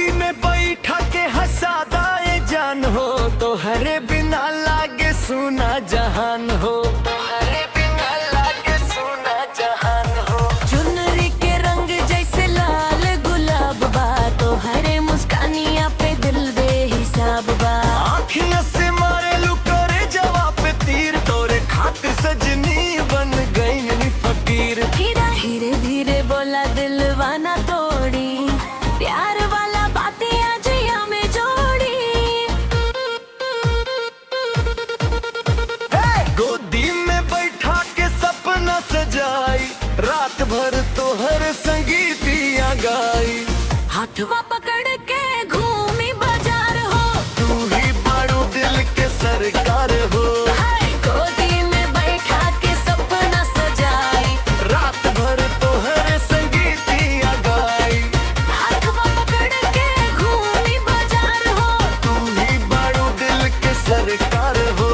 गोदी में बैठा के हंसादाए जान हो, तो हरे बिना लागे सुना जहान हो, हरे बिना लागे सुना जहान हो। चुनरी के रंग जैसे लाल गुलाब बा, तो हरे मुस्कानिया पे दिल बेहिसाब बा। आँखियाँ से मारे लू करे जवाब पे तीर, तोरे खातिर सजनी बन गई फकीर। हीरा धीरे धीरे बोला दिलवा ना तोड़ी, प्यार वाला बातें आज हमें जोड़ी। गोदी में बैठा के सपना सजाई, रात भर तो हर संगीतिया गाई। हाथवा पकड़ के घूमी बाजार हो, तू ही बारू दिल के सरकार हो। हाय गोदी में बैठा के सपना सजाई, रात भर तो हर संगीतिया गाई। हाथवा पकड़ के घूमी बाजार हो। तू ही बारू दिल के सरकार हो।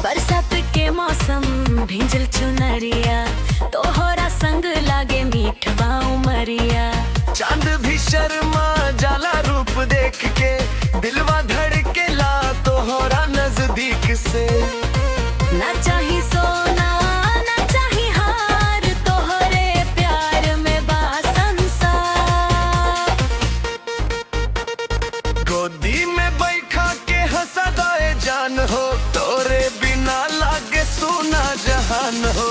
बरसात के मौसम भिंजल चुनरिया, तोहरा संग लागे मीठवा उमरिया। चांद भी शर्मा जाला रूप देख के, दिलवा धड़केला तोहरा नजदीक से। ना चाही सोना ना चाही हार, तोहरे प्यार में बा संसार। गोदी में बैठा के हंसा दाए जान हो, तोरे बिना लागे सुना जहान हो।